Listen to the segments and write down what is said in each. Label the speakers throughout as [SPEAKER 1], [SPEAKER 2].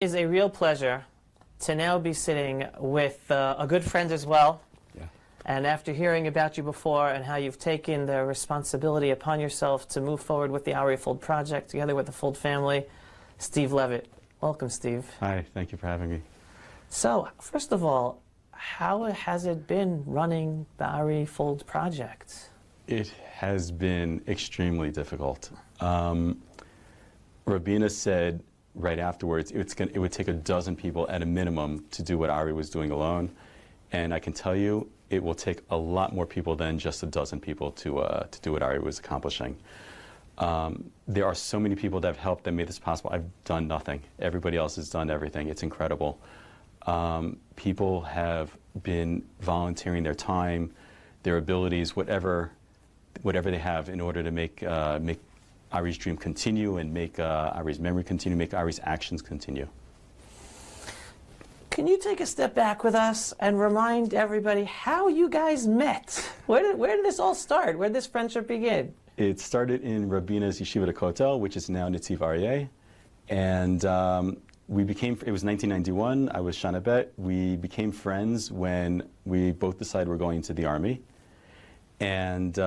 [SPEAKER 1] It is a real pleasure to now be sitting with a good friend as well.
[SPEAKER 2] Yeah.
[SPEAKER 1] And after hearing about you before and how you've taken the responsibility upon yourself to move forward with the Ari Fuld Project together with the Fuld Family, Steve Leavitt. Welcome, Steve.
[SPEAKER 2] Hi, thank you for having me.
[SPEAKER 1] So, first of all, how has it been running the Ari Fuld Project?
[SPEAKER 2] It has been extremely difficult. Rabina said right afterwards it would take a dozen people at a minimum to do what Ari was doing alone. And I can tell you, it will take a lot more people than just a dozen people to do what Ari was accomplishing. There are so many people that have helped that made this possible. I've done nothing. Everybody else has done everything. It's incredible. People have been volunteering their time, their abilities, whatever they have in order to make Ari's dream continue and make Ari's memory continue, make Ari's actions continue.
[SPEAKER 1] Can you take a step back with us and remind everybody how you guys met? Where did this all start? Where did this friendship begin?
[SPEAKER 2] It started in Rabina's Yeshiva Kotel, which is now Netziv Aryeh. And we became, it was 1991, I was Shana Bet. We became friends when we both decided we're going to the Army. And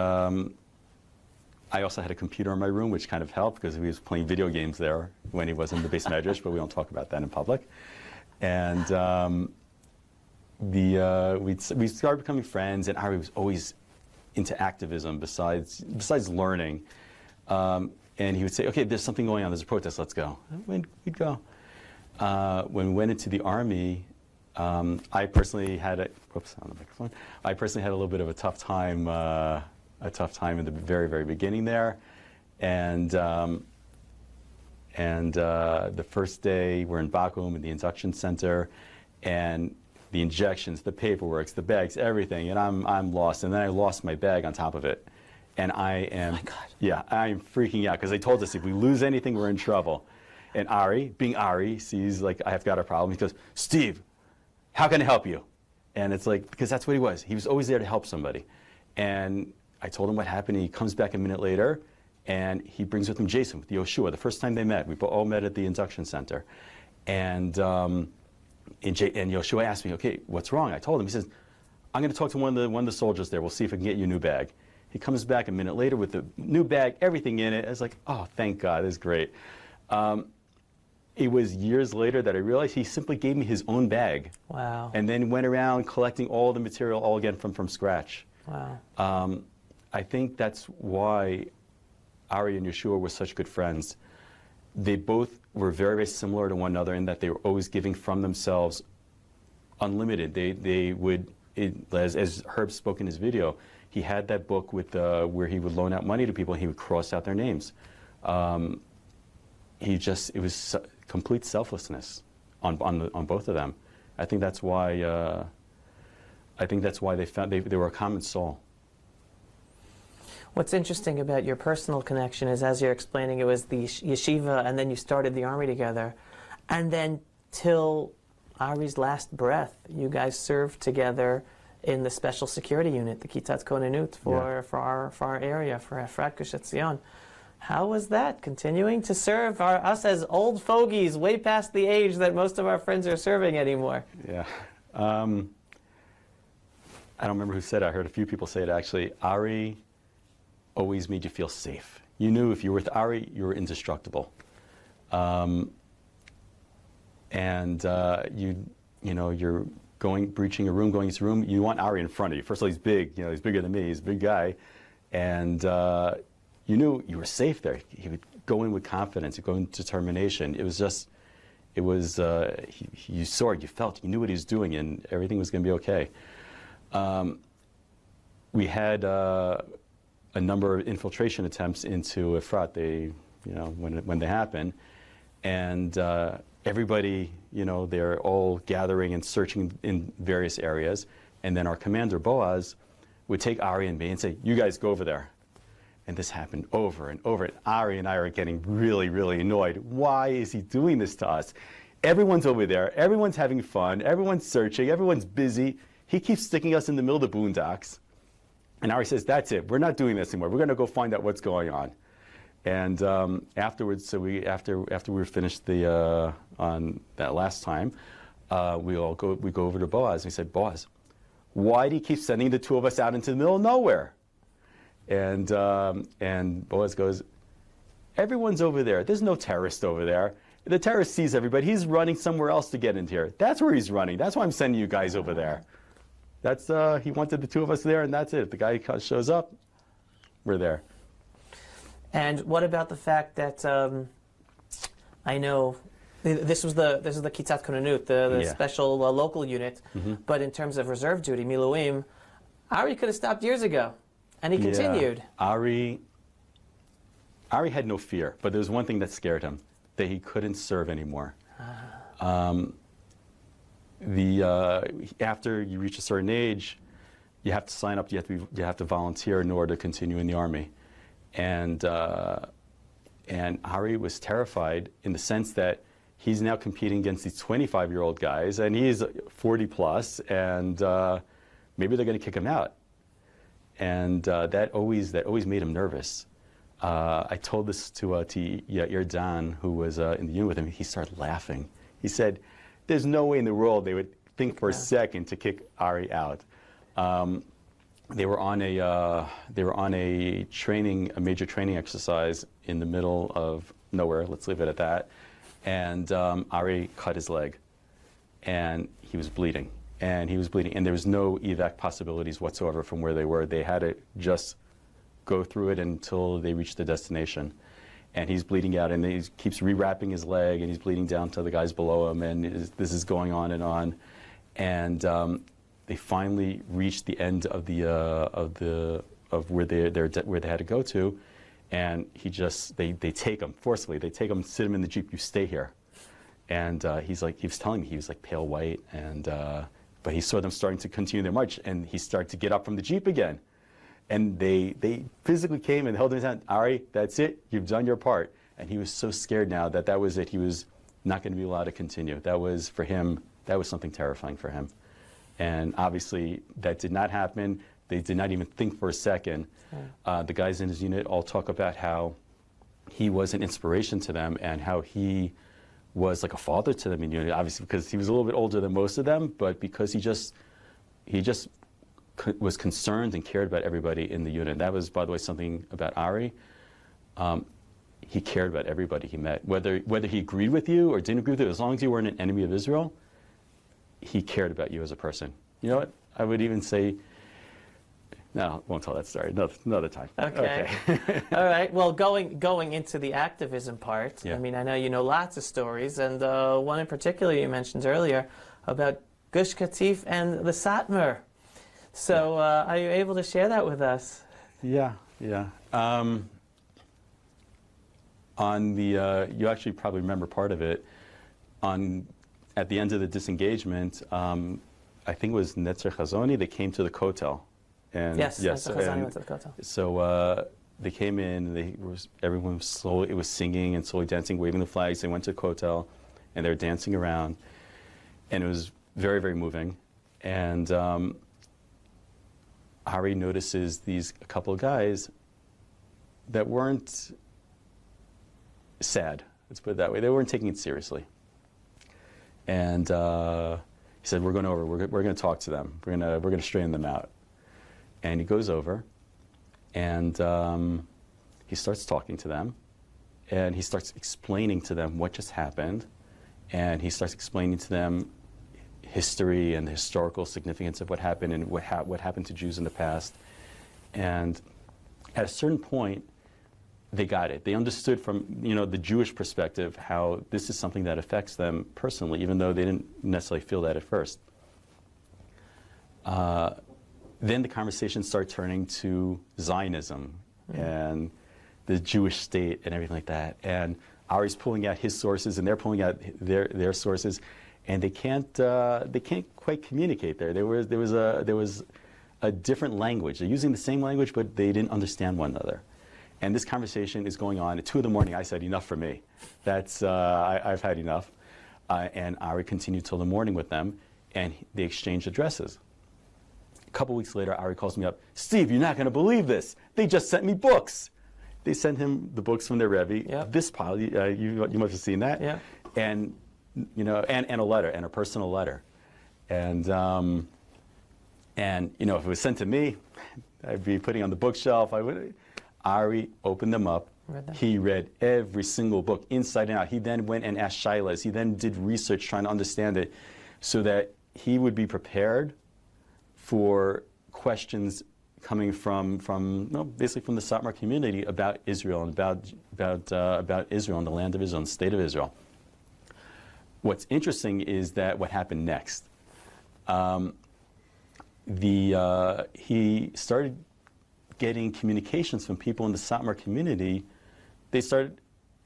[SPEAKER 2] I also had a computer in my room, which kind of helped because he was playing video games there when he was in the base medrash, but we don't talk about that in public. And we started becoming friends, and Ari was always into activism besides learning. And he would say, okay, there's something going on, there's a protest, let's go. And we'd go. When we went into the Army, I personally had I personally had a little bit of a tough time in the very, very beginning there. And the first day we're in Bakum in the induction center, and the injections, the paperwork, the bags, everything, and I'm lost. And then I lost my bag on top of it. And I am,
[SPEAKER 1] oh my God.
[SPEAKER 2] Yeah, I'm freaking out because they told us if we lose anything, we're in trouble. And Ari, being Ari, sees like I've got a problem. He goes, Steve, how can I help you? And it's like, because that's what he was. He was always there to help somebody. And I told him what happened. He comes back a minute later, and he brings with him Jason, with Yehoshua. The first time they met, we all met at the induction center. And Yehoshua asked me, okay, what's wrong? I told him. He says, I'm going to talk to one of the soldiers there. We'll see if I can get you a new bag. He comes back a minute later with the new bag, everything in it. I was like, oh, thank God, this is great. It was years later that I realized he simply gave me his own bag.
[SPEAKER 1] Wow.
[SPEAKER 2] And then went around collecting all the material all again from scratch.
[SPEAKER 1] Wow.
[SPEAKER 2] I think that's why Ari and Yehoshua were such good friends. They both were very, very similar to one another in that they were always giving from themselves unlimited. They would, as Herb spoke in his video, he had that book with where he would loan out money to people and he would cross out their names. It was complete selflessness on both of them. I think that's why they were a common soul.
[SPEAKER 1] What's interesting about your personal connection is, as you're explaining, it was the yeshiva, and then you started the Army together, and then till Ari's last breath, you guys served together in the Special Security Unit, the Kitat Konenut, for our area, for Efrat Gush Etzion. How was that, continuing to serve us as old fogies, way past the age that most of our friends are serving anymore?
[SPEAKER 2] Yeah. I don't remember who said it. I heard a few people say it, actually. Ari always made you feel safe. You knew if you were with Ari, you were indestructible. You're breaching a room, going into a room, you want Ari in front of you. First of all, he's big, he's bigger than me, he's a big guy. And you knew you were safe there. He would go in with confidence, he'd go in with determination. It was just, you saw it, you felt, you knew what he was doing, and everything was going to be okay. We had a number of infiltration attempts into Efrat, when they happened, and everybody, they're all gathering and searching in various areas, and then our commander Boaz would take Ari and me and say, "You guys go over there." And this happened over and over, and Ari and I are getting really, really annoyed. Why is he doing this to us? Everyone's over there, everyone's having fun, everyone's searching, everyone's busy. He keeps sticking us in the middle of the boondocks. And Ari says, that's it, we're not doing this anymore. We're going to go find out what's going on. And afterwards, so after we were finished on that last time, we go over to Boaz, and we said, Boaz, why do you keep sending the two of us out into the middle of nowhere? And Boaz goes, everyone's over there. There's no terrorist over there. The terrorist sees everybody. He's running somewhere else to get into here. That's where he's running. That's why I'm sending you guys over there. That's he wanted the two of us there, and that's it. If the guy shows up, we're there.
[SPEAKER 1] And what about the fact that I know this was the Kitzat Konanut, the special local unit, but in terms of reserve duty, Miluim, Ari could have stopped years ago, and he continued.
[SPEAKER 2] Ari had no fear, but there was one thing that scared him, that he couldn't serve anymore. After you reach a certain age, you have to sign up. You have to volunteer in order to continue in the army, and Ari was terrified in the sense that he's now competing against these 25-year-old guys, and he's 40 plus, and maybe they're going to kick him out, and that always made him nervous. I told this to Yair Dan, who was in the unit with him. He started laughing. He said, "There's no way in the world they would think for a second to kick Ari out." They were on a major training exercise in the middle of nowhere. Let's leave it at that. And Ari cut his leg, and he was bleeding. And there was no evac possibilities whatsoever from where they were. They had to just go through it until they reached the destination. And he's bleeding out, and he keeps rewrapping his leg, and he's bleeding down to the guys below him, and this is going on and on. And they finally reached the end of where they had to go to, and they take him forcefully. They take him, sit him in the Jeep. You stay here. And he was telling me he was like pale white, and but he saw them starting to continue their march, and he started to get up from the Jeep again. And they physically came and held him in his hand. Ari, that's it. You've done your part. And he was so scared now that was it. He was not going to be allowed to continue. That was, for him, that was something terrifying for him. And obviously, that did not happen. They did not even think for a second. The guys in his unit all talk about how he was an inspiration to them and how he was like a father to them in unit, obviously because he was a little bit older than most of them, but because he just was concerned and cared about everybody in the unit. That was, by the way, something about Ari. He cared about everybody he met. Whether he agreed with you or didn't agree with you, as long as you weren't an enemy of Israel, he cared about you as a person. You know what? I would even say, no, I won't tell that story. Another time.
[SPEAKER 1] Okay. All right. Well, going into the activism part,
[SPEAKER 2] Yeah.
[SPEAKER 1] I mean, I know you know lots of stories, and one in particular you mentioned earlier about Gush Katif and the Satmar. So are you able to share that with us?
[SPEAKER 2] Yeah. On the, you actually probably remember part of it. At the end of the disengagement, I think it was Netzer Chazoni, they came to the Kotel. And
[SPEAKER 1] yes, Netzer Chazoni went to the Kotel.
[SPEAKER 2] So they came in, everyone was slowly, it was singing and slowly dancing, waving the flags. They went to the Kotel, and they were dancing around. And it was very, very moving. And Ari notices a couple of guys that weren't sad, let's put it that way. They weren't taking it seriously. And he said, we're going over, we're going to talk to them. We're going to straighten them out. And he goes over, and he starts talking to them, and he starts explaining to them what just happened, and he starts explaining to them history and the historical significance of what happened and what happened to Jews in the past. And at a certain point, they got it. They understood from the Jewish perspective how this is something that affects them personally, even though they didn't necessarily feel that at first. Then the conversation started turning to Zionism and the Jewish state and everything like that. And Ari's pulling out his sources, and they're pulling out their sources, and they can't quite communicate there. There was a different language. They're using the same language, but they didn't understand one another. And this conversation is going on. At 2 a.m, I said, enough for me. That's I've had enough. And Ari continued till the morning with them, and they exchanged addresses. A couple weeks later, Ari calls me up. Steve, you're not going to believe this. They just sent me books. they send him the books from their Rebbe.
[SPEAKER 1] Yep.
[SPEAKER 2] This pile, you must have seen that.
[SPEAKER 1] Yeah.
[SPEAKER 2] And and a letter, and a personal letter, and if it was sent to me, I'd be putting on the bookshelf. Ari opened them up. He read every single book inside and out. He then went and asked Shilas. He then did research trying to understand it, so that he would be prepared for questions coming from basically from the Satmar community about Israel and about Israel and the land of Israel and the state of Israel. What's interesting is that what happened next. He started getting communications from people in the Satmar community. They started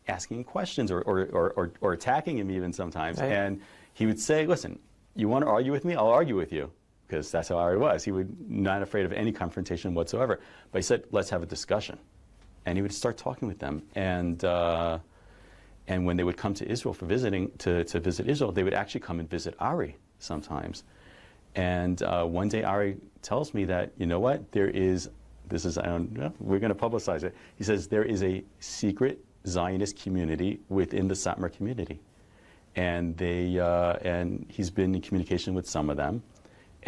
[SPEAKER 2] asking questions or attacking him even sometimes.
[SPEAKER 1] Right.
[SPEAKER 2] And he would say, listen, you want to argue with me? I'll argue with you. Because that's how Ari was. He was not afraid of any confrontation whatsoever. But he said, let's have a discussion. And he would start talking with them. And when they would come to Israel for visiting, to visit Israel, they would actually come and visit Ari sometimes. And one day Ari tells me that, you know what, we're going to publicize it. He says, there is a secret Zionist community within the Satmar community. And and he's been in communication with some of them.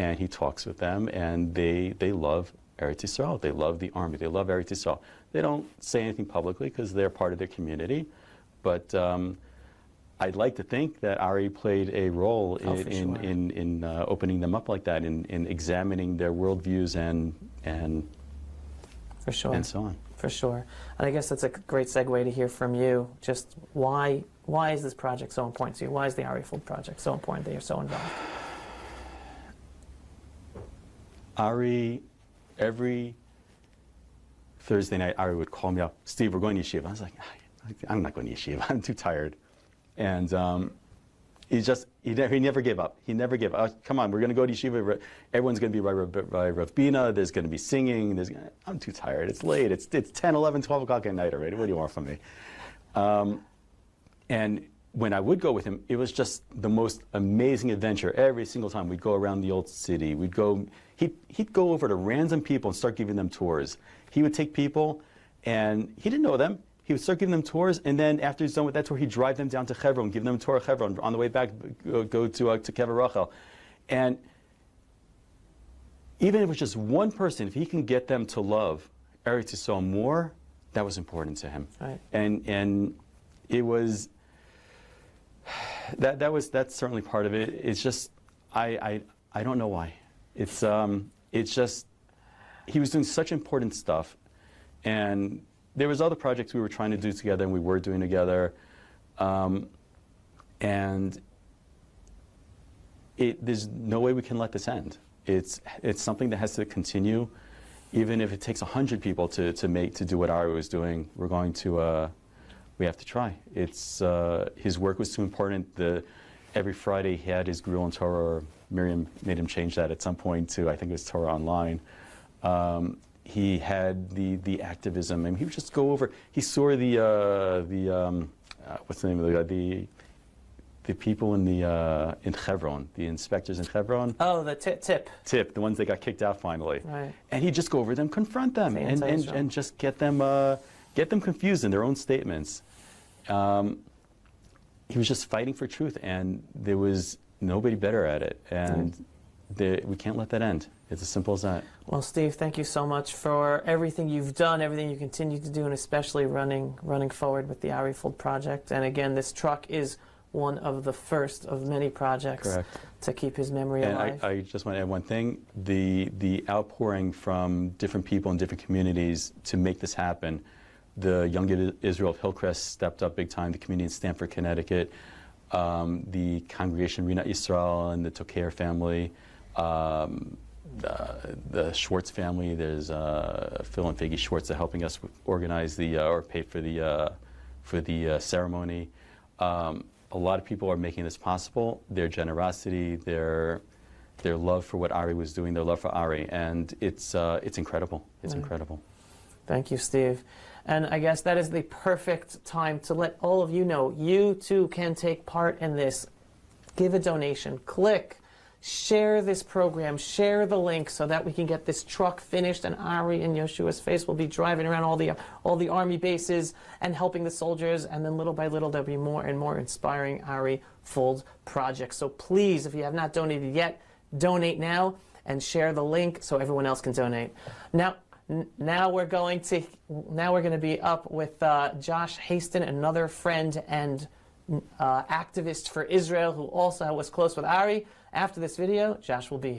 [SPEAKER 2] And he talks with them, and they love Eretz Yisrael. They love the army. They love Eretz Yisrael. They don't say anything publicly because they're part of their community. But I'd like to think that Ari played a role in opening them up like that, in examining their worldviews and
[SPEAKER 1] for sure,
[SPEAKER 2] and so on.
[SPEAKER 1] For sure. And I guess that's a great segue to hear from you. Just why is this project so important to you? Why is the Ari Fuld Project so important that you're so involved?
[SPEAKER 2] Ari, every Thursday night, Ari would call me up. Steve, we're going to yeshiva. I was like, I'm not going to yeshiva. I'm too tired. And he never gave up. He never gave up. Come on, we're going to go to yeshiva. Everyone's going to be by Rav Bina. There's going to be singing. I'm too tired. It's late. It's 10, 11, 12 o'clock at night already. What do you want from me? And when I would go with him, it was just the most amazing adventure. Every single time we'd go around the old city. He'd go over to random people and start giving them tours. He would take people, and he didn't know them. He would start giving them tours, and then after he's done with that tour, he'd drive them down to Hebron, give them a tour of Hebron. On the way back, go to Kever Rachel. And even if it was just one person, if he can get them to love Eretz Yisrael more, that was important to him.
[SPEAKER 1] Right.
[SPEAKER 2] And it was that's certainly part of it. It's just I don't know why. It's just he was doing such important stuff, and there was other projects we were trying to do together, and we were doing together, and there's no way we can let this end. It's something that has to continue, even if it takes 100 people to do what Ari was doing. We're going to we have to try. It's his work was too important. Every Friday he had his Grul and Torah. Miriam made him change that at some point to, I think it was Torah Online. He had the activism, and he would just go over. He saw the what's the name of the people in Hebron, the inspectors in Hebron.
[SPEAKER 1] Oh, the tip,
[SPEAKER 2] the ones that got kicked out finally.
[SPEAKER 1] Right.
[SPEAKER 2] And he'd just go over them, confront them, and just get them confused in their own statements. He was just fighting for truth, and there was nobody better at it, and we can't let that end. It's as simple as that.
[SPEAKER 1] Well, Steve, thank you so much for everything you've done, everything you continue to do, and especially running forward with the Ari Fuld Project. And again, this truck is one of the first of many projects to keep his memory alive.
[SPEAKER 2] I just want to add one thing. The outpouring from different people in different communities to make this happen. The Young Israel of Hillcrest stepped up big time, the community in Stamford, Connecticut, the congregation Rinat Yisrael and the Toker family, the Schwartz family. There's Phil and Faggy Schwartz are helping us organize or pay for the ceremony. A lot of people are making this possible. Their generosity, their love for what Ari was doing, their love for Ari, and it's incredible. It's incredible.
[SPEAKER 1] Thank you, Steve. And I guess that is the perfect time to let all of you know you too can take part in this. Give a donation. Click share this program, share the link so that we can get this truck finished, and Ari and Yehoshua's face will be driving around all the army bases and helping the soldiers, and then little by little there'll be more and more inspiring Ari Fuld projects. So please, if you have not donated yet, donate now and share the link so everyone else can donate. Now we're going to be up with Josh Haston, another friend and activist for Israel who also was close with Ari. After this video, Josh will be here.